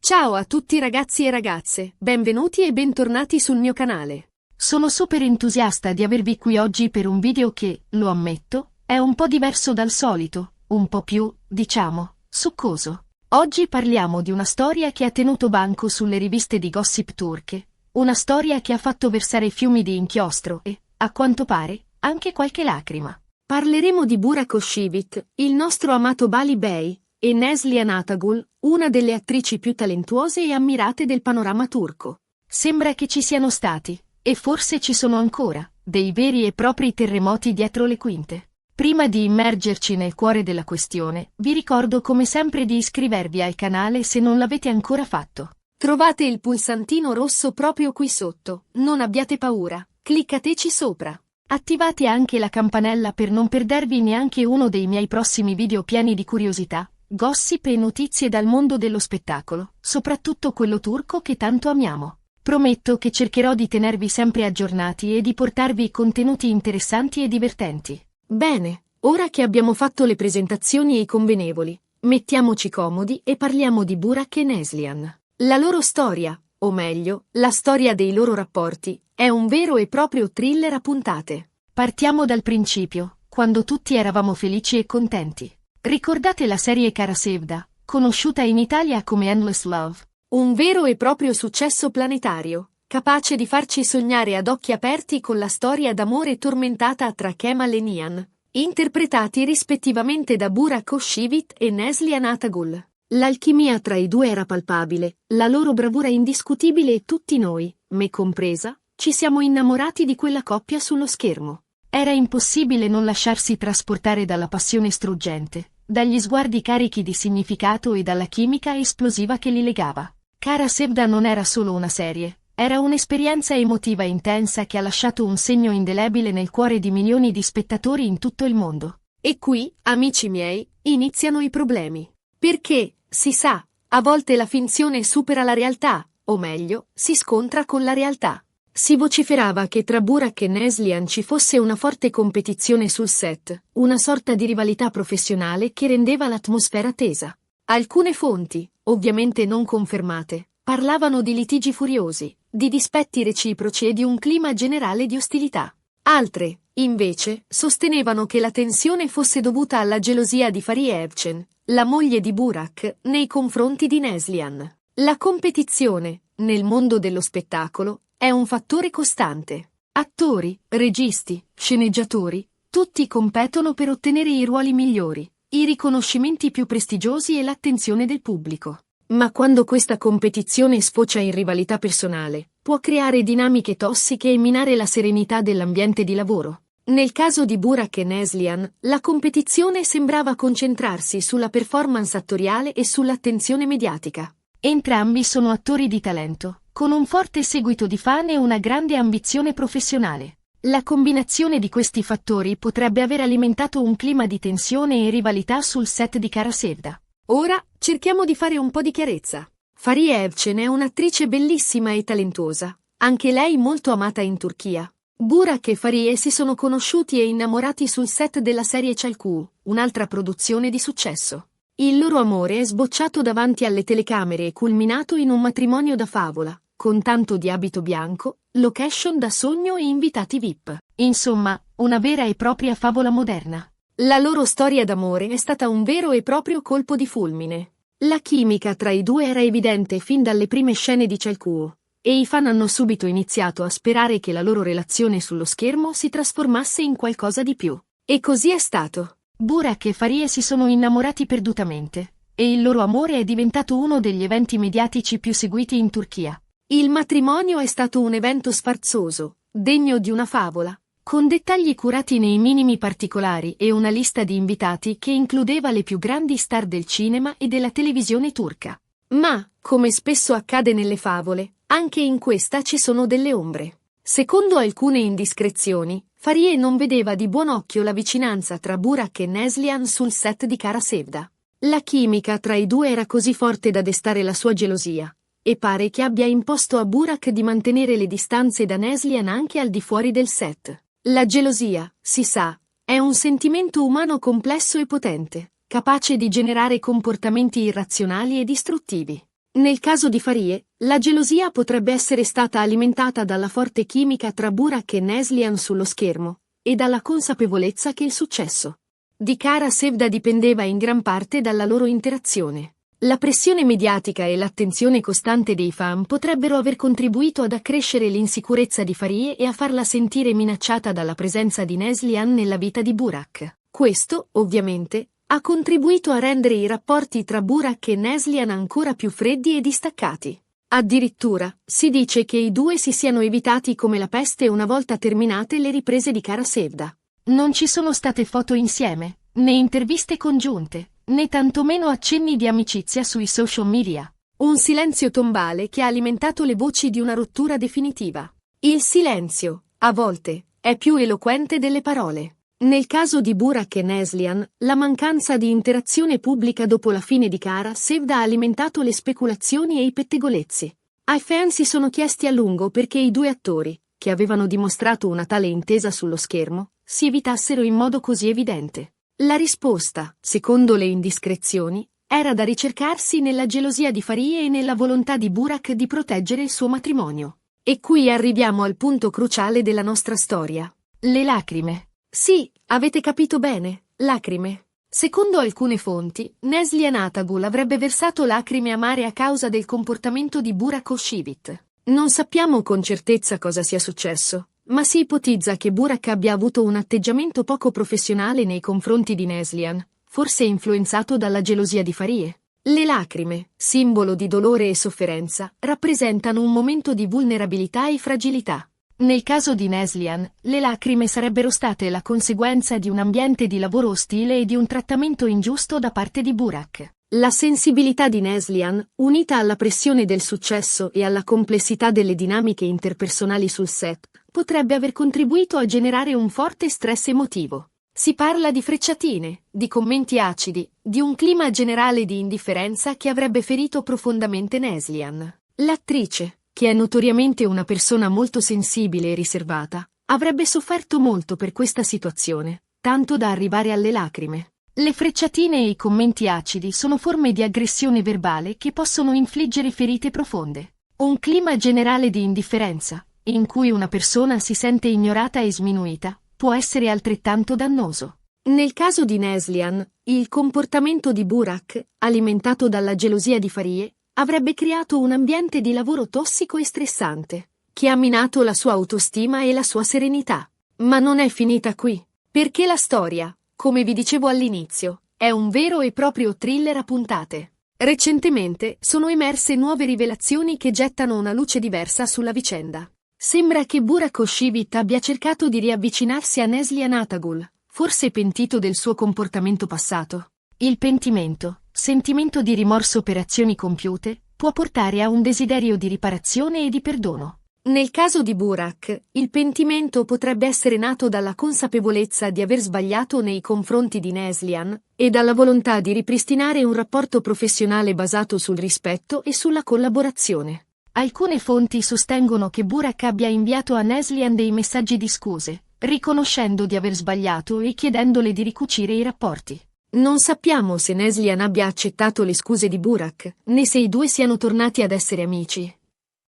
Ciao a tutti ragazzi e ragazze, benvenuti e bentornati sul mio canale. Sono super entusiasta di avervi qui oggi per un video che, lo ammetto, è un po' diverso dal solito, un po' più, diciamo, succoso. Oggi parliamo di una storia che ha tenuto banco sulle riviste di gossip turche, una storia che ha fatto versare fiumi di inchiostro e, a quanto pare, anche qualche lacrima. Parleremo di Burak Özçivit, il nostro amato Bali Bey, e Neslihan Atagul, una delle attrici più talentuose e ammirate del panorama turco. Sembra che ci siano stati, e forse ci sono ancora, dei veri e propri terremoti dietro le quinte. Prima di immergerci nel cuore della questione, vi ricordo come sempre di iscrivervi al canale se non l'avete ancora fatto. Trovate il pulsantino rosso proprio qui sotto, non abbiate paura, cliccateci sopra. Attivate anche la campanella per non perdervi neanche uno dei miei prossimi video pieni di curiosità, gossip e notizie dal mondo dello spettacolo, soprattutto quello turco che tanto amiamo. Prometto che cercherò di tenervi sempre aggiornati e di portarvi contenuti interessanti e divertenti. Bene, ora che abbiamo fatto le presentazioni e i convenevoli, mettiamoci comodi e parliamo di Burak e Neslihan. La loro storia, o meglio, la storia dei loro rapporti, è un vero e proprio thriller a puntate. Partiamo dal principio, quando tutti eravamo felici e contenti. Ricordate la serie Kara Sevda, conosciuta in Italia come Endless Love? Un vero e proprio successo planetario, capace di farci sognare ad occhi aperti con la storia d'amore tormentata tra Kemal e Nihan, interpretati rispettivamente da Burak Özçivit e Neslihan Atagul. L'alchimia tra i due era palpabile, la loro bravura indiscutibile e tutti noi, me compresa, ci siamo innamorati di quella coppia sullo schermo. Era impossibile non lasciarsi trasportare dalla passione struggente, dagli sguardi carichi di significato e dalla chimica esplosiva che li legava. Kara Sevda non era solo una serie, era un'esperienza emotiva intensa che ha lasciato un segno indelebile nel cuore di milioni di spettatori in tutto il mondo. E qui, amici miei, iniziano i problemi. Perché, si sa, a volte la finzione supera la realtà, o meglio, si scontra con la realtà. Si vociferava che tra Burak e Neslihan ci fosse una forte competizione sul set, una sorta di rivalità professionale che rendeva l'atmosfera tesa. Alcune fonti, ovviamente non confermate, parlavano di litigi furiosi, di dispetti reciproci e di un clima generale di ostilità. Altre, invece, sostenevano che la tensione fosse dovuta alla gelosia di Fariye Evcen, la moglie di Burak, nei confronti di Neslihan. La competizione, nel mondo dello spettacolo, è un fattore costante. Attori, registi, sceneggiatori, tutti competono per ottenere i ruoli migliori, i riconoscimenti più prestigiosi e l'attenzione del pubblico. Ma quando questa competizione sfocia in rivalità personale, può creare dinamiche tossiche e minare la serenità dell'ambiente di lavoro. Nel caso di Burak e Neslihan, la competizione sembrava concentrarsi sulla performance attoriale e sull'attenzione mediatica. Entrambi sono attori di talento, con un forte seguito di fan e una grande ambizione professionale. La combinazione di questi fattori potrebbe aver alimentato un clima di tensione e rivalità sul set di Kara Sevda. Ora, cerchiamo di fare un po' di chiarezza. Fariye Evcen è un'attrice bellissima e talentuosa, anche lei molto amata in Turchia. Burak e Fariye si sono conosciuti e innamorati sul set della serie Çalku, un'altra produzione di successo. Il loro amore è sbocciato davanti alle telecamere e culminato in un matrimonio da favola, con tanto di abito bianco, location da sogno e invitati VIP. Insomma, una vera e propria favola moderna. La loro storia d'amore è stata un vero e proprio colpo di fulmine. La chimica tra i due era evidente fin dalle prime scene di Çalku, e i fan hanno subito iniziato a sperare che la loro relazione sullo schermo si trasformasse in qualcosa di più. E così è stato. Burak e Fariye si sono innamorati perdutamente, e il loro amore è diventato uno degli eventi mediatici più seguiti in Turchia. Il matrimonio è stato un evento sfarzoso, degno di una favola, con dettagli curati nei minimi particolari e una lista di invitati che includeva le più grandi star del cinema e della televisione turca. Ma, come spesso accade nelle favole, anche in questa ci sono delle ombre. Secondo alcune indiscrezioni, Fariye non vedeva di buon occhio la vicinanza tra Burak e Neslihan sul set di Kara Sevda. La chimica tra i due era così forte da destare la sua gelosia, e pare che abbia imposto a Burak di mantenere le distanze da Neslihan anche al di fuori del set. La gelosia, si sa, è un sentimento umano complesso e potente, capace di generare comportamenti irrazionali e distruttivi. Nel caso di Farie, la gelosia potrebbe essere stata alimentata dalla forte chimica tra Burak e Neslihan sullo schermo, e dalla consapevolezza che il successo di Kara Sevda dipendeva in gran parte dalla loro interazione. La pressione mediatica e l'attenzione costante dei fan potrebbero aver contribuito ad accrescere l'insicurezza di Farie e a farla sentire minacciata dalla presenza di Neslihan nella vita di Burak. Questo, ovviamente, ha contribuito a rendere i rapporti tra Burak e Neslihan ancora più freddi e distaccati. Addirittura, si dice che i due si siano evitati come la peste una volta terminate le riprese di Kara Sevda. Non ci sono state foto insieme, né interviste congiunte, né tantomeno accenni di amicizia sui social media. Un silenzio tombale che ha alimentato le voci di una rottura definitiva. Il silenzio, a volte, è più eloquente delle parole. Nel caso di Burak e Neslihan, la mancanza di interazione pubblica dopo la fine di Kara Sevda ha alimentato le speculazioni e i pettegolezzi. Ai fan si sono chiesti a lungo perché i due attori, che avevano dimostrato una tale intesa sullo schermo, si evitassero in modo così evidente. La risposta, secondo le indiscrezioni, era da ricercarsi nella gelosia di Farie e nella volontà di Burak di proteggere il suo matrimonio. E qui arriviamo al punto cruciale della nostra storia. Le lacrime. Sì, avete capito bene, lacrime. Secondo alcune fonti, Neslihan Atagul avrebbe versato lacrime amare a causa del comportamento di Burak Oshivit. Non sappiamo con certezza cosa sia successo, ma si ipotizza che Burak abbia avuto un atteggiamento poco professionale nei confronti di Neslihan, forse influenzato dalla gelosia di Farie. Le lacrime, simbolo di dolore e sofferenza, rappresentano un momento di vulnerabilità e fragilità. Nel caso di Neslihan, le lacrime sarebbero state la conseguenza di un ambiente di lavoro ostile e di un trattamento ingiusto da parte di Burak. La sensibilità di Neslihan, unita alla pressione del successo e alla complessità delle dinamiche interpersonali sul set, potrebbe aver contribuito a generare un forte stress emotivo. Si parla di frecciatine, di commenti acidi, di un clima generale di indifferenza che avrebbe ferito profondamente Neslihan. L'attrice, che è notoriamente una persona molto sensibile e riservata, avrebbe sofferto molto per questa situazione, tanto da arrivare alle lacrime. Le frecciatine e i commenti acidi sono forme di aggressione verbale che possono infliggere ferite profonde. Un clima generale di indifferenza, in cui una persona si sente ignorata e sminuita, può essere altrettanto dannoso. Nel caso di Neslihan, il comportamento di Burak, alimentato dalla gelosia di Farie, avrebbe creato un ambiente di lavoro tossico e stressante, che ha minato la sua autostima e la sua serenità. Ma non è finita qui, perché la storia, come vi dicevo all'inizio, è un vero e proprio thriller a puntate. Recentemente sono emerse nuove rivelazioni che gettano una luce diversa sulla vicenda. Sembra che Burak Oshivit abbia cercato di riavvicinarsi a Neslihan Atagul, forse pentito del suo comportamento passato. Il pentimento, sentimento di rimorso per azioni compiute, può portare a un desiderio di riparazione e di perdono. Nel caso di Burak, il pentimento potrebbe essere nato dalla consapevolezza di aver sbagliato nei confronti di Neslihan e dalla volontà di ripristinare un rapporto professionale basato sul rispetto e sulla collaborazione. Alcune fonti sostengono che Burak abbia inviato a Neslihan dei messaggi di scuse, riconoscendo di aver sbagliato e chiedendole di ricucire i rapporti. Non sappiamo se Neslihan abbia accettato le scuse di Burak, né se i due siano tornati ad essere amici.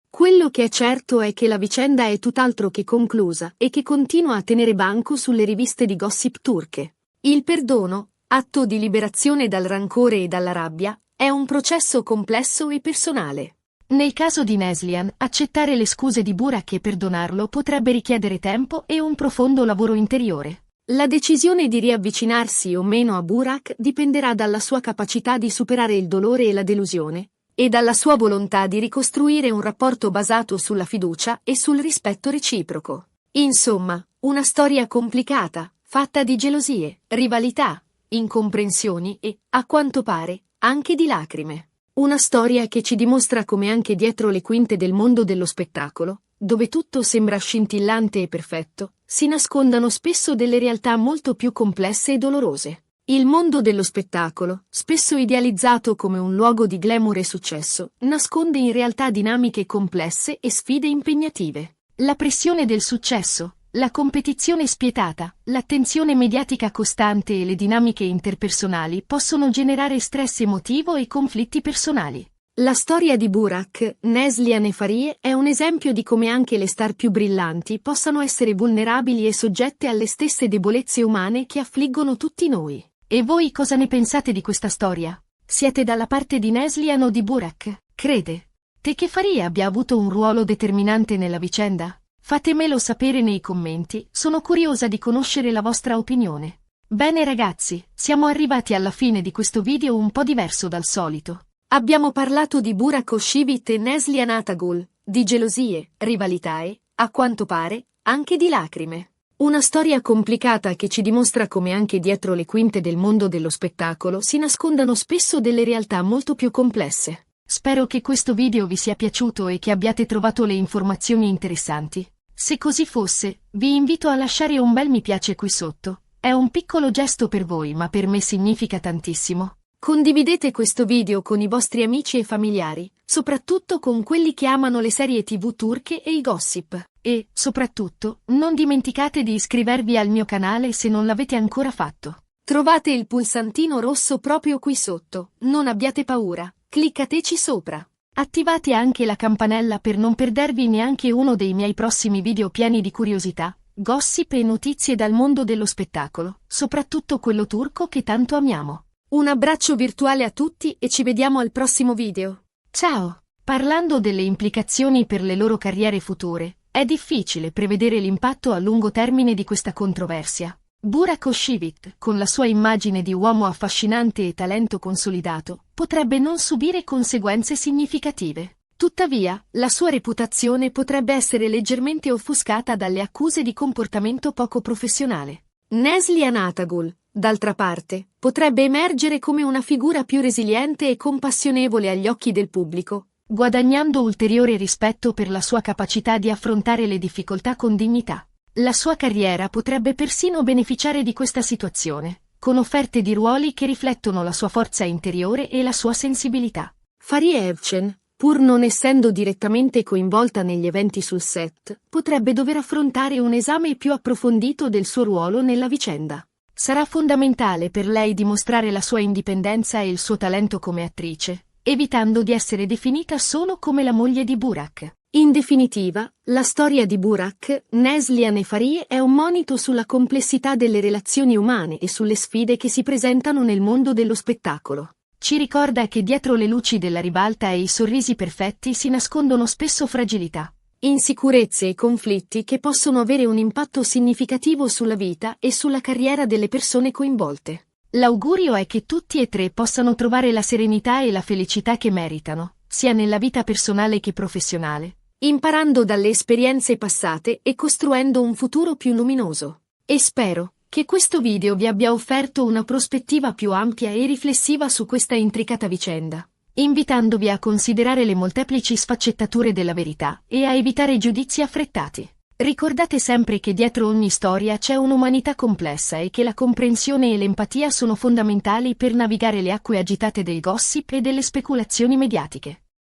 Quello che è certo è che la vicenda è tutt'altro che conclusa e che continua a tenere banco sulle riviste di gossip turche. Il perdono, atto di liberazione dal rancore e dalla rabbia, è un processo complesso e personale. Nel caso di Neslihan, accettare le scuse di Burak e perdonarlo potrebbe richiedere tempo e un profondo lavoro interiore. La decisione di riavvicinarsi o meno a Burak dipenderà dalla sua capacità di superare il dolore e la delusione, e dalla sua volontà di ricostruire un rapporto basato sulla fiducia e sul rispetto reciproco. Insomma, una storia complicata, fatta di gelosie, rivalità, incomprensioni e, a quanto pare, anche di lacrime. Una storia che ci dimostra come anche dietro le quinte del mondo dello spettacolo, dove tutto sembra scintillante e perfetto, si nascondano spesso delle realtà molto più complesse e dolorose. Il mondo dello spettacolo, spesso idealizzato come un luogo di glamour e successo, nasconde in realtà dinamiche complesse e sfide impegnative. La pressione del successo, la competizione spietata, l'attenzione mediatica costante e le dinamiche interpersonali possono generare stress emotivo e conflitti personali. La storia di Burak, Neslihan e Farie è un esempio di come anche le star più brillanti possano essere vulnerabili e soggette alle stesse debolezze umane che affliggono tutti noi. E voi cosa ne pensate di questa storia? Siete dalla parte di Neslihan o di Burak? Crede che Farie abbia avuto un ruolo determinante nella vicenda? Fatemelo sapere nei commenti, sono curiosa di conoscere la vostra opinione. Bene ragazzi, siamo arrivati alla fine di questo video un po' diverso dal solito. Abbiamo parlato di Burak Oshivit e Neslihan Atagul, di gelosie, rivalità e, a quanto pare, anche di lacrime. Una storia complicata che ci dimostra come anche dietro le quinte del mondo dello spettacolo si nascondano spesso delle realtà molto più complesse. Spero che questo video vi sia piaciuto e che abbiate trovato le informazioni interessanti. Se così fosse, vi invito a lasciare un bel mi piace qui sotto. È un piccolo gesto per voi, ma per me significa tantissimo. Condividete questo video con i vostri amici e familiari, soprattutto con quelli che amano le serie TV turche e i gossip. E, soprattutto, non dimenticate di iscrivervi al mio canale se non l'avete ancora fatto. Trovate il pulsantino rosso proprio qui sotto, non abbiate paura, cliccateci sopra. Attivate anche la campanella per non perdervi neanche uno dei miei prossimi video pieni di curiosità, gossip e notizie dal mondo dello spettacolo, soprattutto quello turco che tanto amiamo. Un abbraccio virtuale a tutti e ci vediamo al prossimo video. Ciao! Parlando delle implicazioni per le loro carriere future, è difficile prevedere l'impatto a lungo termine di questa controversia. Burak Oshivit, con la sua immagine di uomo affascinante e talento consolidato, potrebbe non subire conseguenze significative. Tuttavia, la sua reputazione potrebbe essere leggermente offuscata dalle accuse di comportamento poco professionale. Neslihan Atagul, d'altra parte, potrebbe emergere come una figura più resiliente e compassionevole agli occhi del pubblico, guadagnando ulteriore rispetto per la sua capacità di affrontare le difficoltà con dignità. La sua carriera potrebbe persino beneficiare di questa situazione, con offerte di ruoli che riflettono la sua forza interiore e la sua sensibilità. Farie Evcen, pur non essendo direttamente coinvolta negli eventi sul set, potrebbe dover affrontare un esame più approfondito del suo ruolo nella vicenda. Sarà fondamentale per lei dimostrare la sua indipendenza e il suo talento come attrice, evitando di essere definita solo come la moglie di Burak. In definitiva, la storia di Burak, Neslihan e Farie è un monito sulla complessità delle relazioni umane e sulle sfide che si presentano nel mondo dello spettacolo. Ci ricorda che dietro le luci della ribalta e i sorrisi perfetti si nascondono spesso fragilità, insicurezze e conflitti che possono avere un impatto significativo sulla vita e sulla carriera delle persone coinvolte. L'augurio è che tutti e tre possano trovare la serenità e la felicità che meritano, sia nella vita personale che professionale, imparando dalle esperienze passate e costruendo un futuro più luminoso. E spero che questo video vi abbia offerto una prospettiva più ampia e riflessiva su questa intricata vicenda, invitandovi a considerare le molteplici sfaccettature della verità e a evitare giudizi affrettati. Ricordate sempre che dietro ogni storia c'è un'umanità complessa e che la comprensione e l'empatia sono fondamentali per navigare le acque agitate del gossip e delle speculazioni mediatiche.